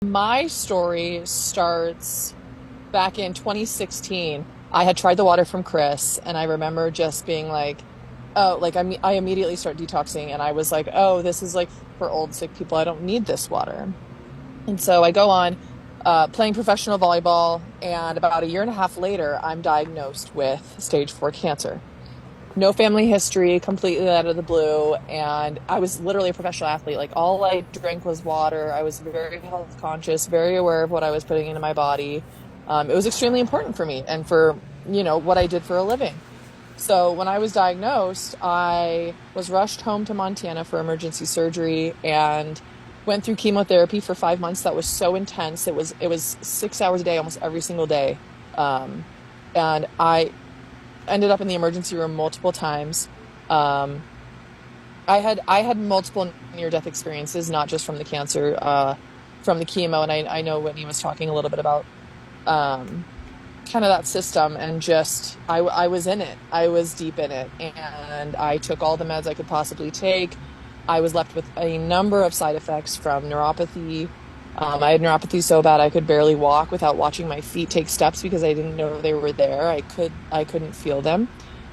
My story starts back in 2016. I had tried the water from Chris, and I remember just being like, oh, like I immediately start detoxing, and I was like, oh, this is like for old sick people. I don't need this water. And so I go on playing professional volleyball, and about a year and a half later, I'm diagnosed with stage 4 cancer. No family history, completely out of the blue. And I was literally a professional athlete. Like all I drank was water. I was very health conscious, very aware of what I was putting into my body. It was extremely important for me and for, what I did for a living. So when I was diagnosed, I was rushed home to Montana for emergency surgery and went through chemotherapy for 5 months. That was so intense. It was 6 hours a day, almost every single day. Um, and I ended up in the emergency room multiple times. Um, I had multiple near death experiences, not just from the cancer, from the chemo. And I know Whitney was talking a little bit about um, kind of that system, and just I was in it. I was deep in it, and I took all the meds I could possibly take. I was left with a number of side effects from neuropathy. I had neuropathy so bad I could barely walk without watching my feet take steps because I didn't know they were there. I couldn't feel them.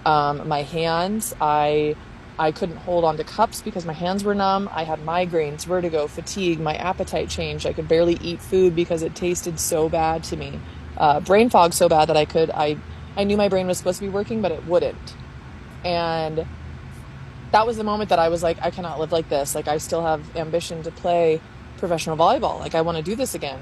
My hands, I couldn't hold on to cups because my hands were numb. I had migraines, vertigo, fatigue. My appetite changed. I could barely eat food because it tasted so bad to me. Brain fog so bad that I knew my brain was supposed to be working, but it wouldn't. And that was the moment that I was like, I cannot live like this. Like, I still have ambition to play professional volleyball. Like, I want to do this again.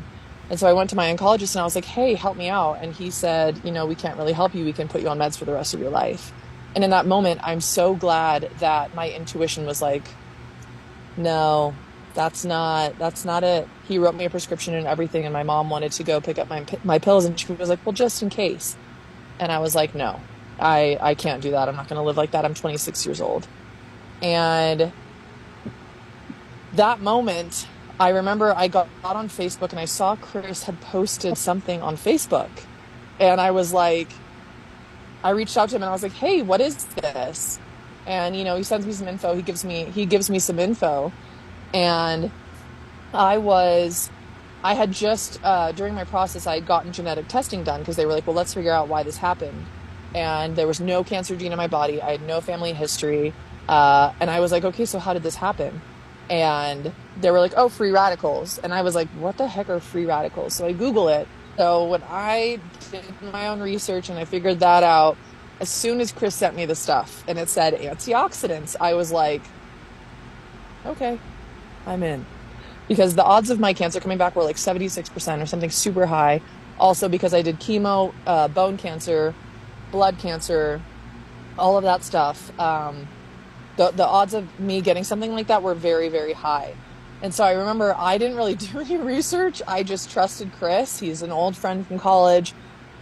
And so I went to my oncologist and I was like, hey, help me out. And he said, we can't really help you. We can put you on meds for the rest of your life. And in that moment, I'm so glad that my intuition was like, no, that's not it. He wrote me a prescription and everything. And my mom wanted to go pick up my pills. And she was like, well, just in case. And I was like, no, I can't do that. I'm not going to live like that. I'm 26 years old. And that moment, I remember I got on Facebook and I saw Chris had posted something on Facebook. And I was like, I reached out to him and I was like, hey, what is this? And, he sends me some info. He gives me some info. And I had just, during my process, I had gotten genetic testing done because they were like, well, let's figure out why this happened. And there was no cancer gene in my body. I had no family history. And I was like, okay, so how did this happen? And they were like, oh, free radicals. And I was like, what the heck are free radicals? So I Google it. So when I did my own research and I figured that out, as soon as Chris sent me the stuff and it said antioxidants, I was like, okay, I'm in. Because the odds of my cancer coming back were like 76% or something super high. Also because I did chemo, bone cancer, blood cancer, all of that stuff. The odds of me getting something like that were very, very high. And so I remember I didn't really do any research. I just trusted Chris. He's an old friend from college.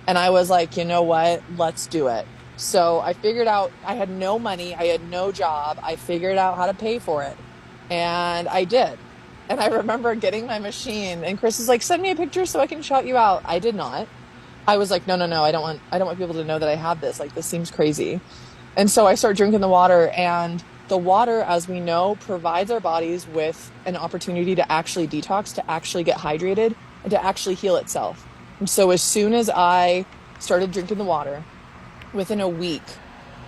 And I was like, you know what? Let's do it. So I figured out I had no money. I had no job. I figured out how to pay for it. And I did. And I remember getting my machine and Chris is like, send me a picture so I can shout you out. I did not. I was like, no. I don't want people to know that I have this. Like, this seems crazy. And so I start drinking the water, and the water, as we know, provides our bodies with an opportunity to actually detox, to actually get hydrated, and to actually heal itself. And so as soon as I started drinking the water, within a week,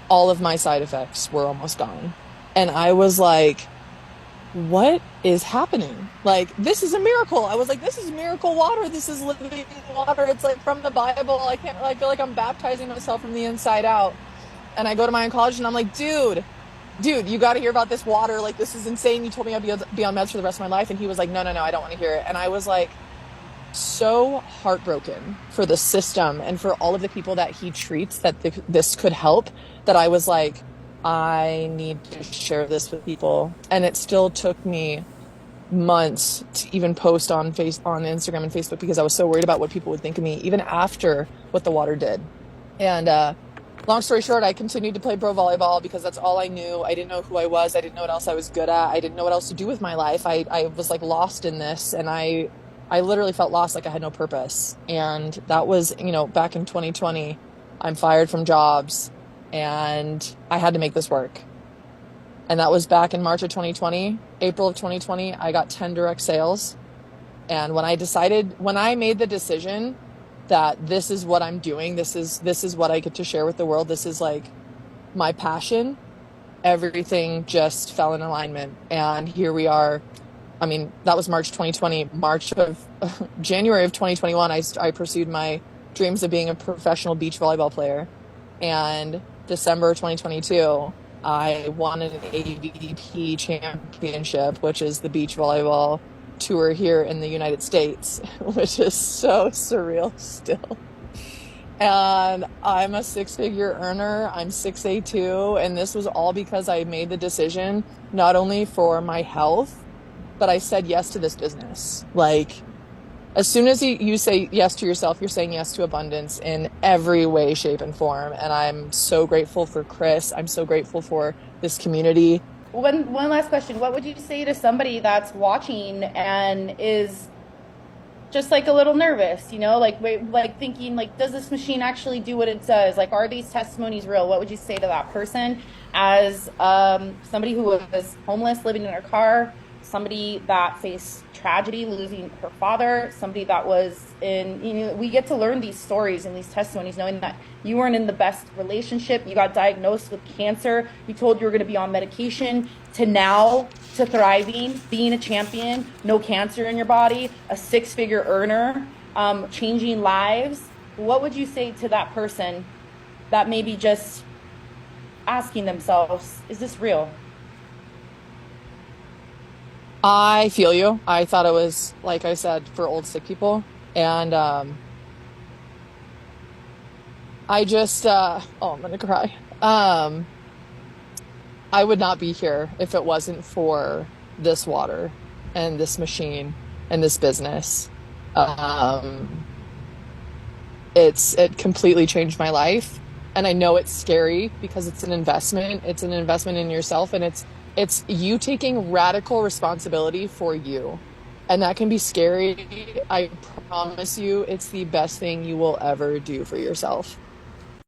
all of my side effects were almost gone. And I was like, what is happening? Like, this is a miracle. I was like, this is miracle water. This is living water. It's like from the Bible. I feel like I'm baptizing myself from the inside out. And I go to my oncologist and I'm like, dude, you got to hear about this water. Like, this is insane. You told me I'd be on meds for the rest of my life. And he was like, no, I don't want to hear it. And I was like, so heartbroken for the system and for all of the people that he treats that this could help, that I was like, I need to share this with people. And it still took me months to even post on Instagram and Facebook because I was so worried about what people would think of me, even after what the water did. And long story short, I continued to play pro volleyball because that's all I knew. I didn't know who I was. I didn't know what else I was good at. I didn't know what else to do with my life. I was like lost in this, and I literally felt lost, like I had no purpose. And that was, back in 2020. I'm fired from jobs and I had to make this work. And that was back in March of 2020. April of 2020, I got 10 direct sales. And when I made the decision that this is what I'm doing, this is what I get to share with the world, this is like my passion, everything just fell in alignment. And here we are. I mean, that was March 2020. January of 2021, I pursued my dreams of being a professional beach volleyball player. And December 2022, I won an AVP championship, which is the beach volleyball tour here in the United States, which is so surreal still. And I'm a six-figure earner. I'm 6'2", and this was all because I made the decision not only for my health, but I said yes to this business. Like, as soon as you say yes to yourself, you're saying yes to abundance in every way, shape, and form. And I'm so grateful for Chris. I'm so grateful for this community. One last question. What would you say to somebody that's watching and is just like a little nervous, like thinking, like, does this machine actually do what it says? Like, are these testimonies real? What would you say to that person as somebody who was homeless, living in her car, somebody that faced tragedy, losing her father, somebody that was we get to learn these stories and these testimonies, knowing that you weren't in the best relationship, you got diagnosed with cancer, you told you were going to be on medication, to thriving, being a champion, no cancer in your body, a six-figure earner, changing lives. What would you say to that person that may be just asking themselves, is this real? I feel you. I thought it was, like I said, for old sick people. And I just, I'm going to cry. I would not be here if it wasn't for this water and this machine and this business. It completely changed my life. And I know it's scary because it's an investment. It's an investment in yourself, and it's you taking radical responsibility for you. And that can be scary. I promise you, it's the best thing you will ever do for yourself.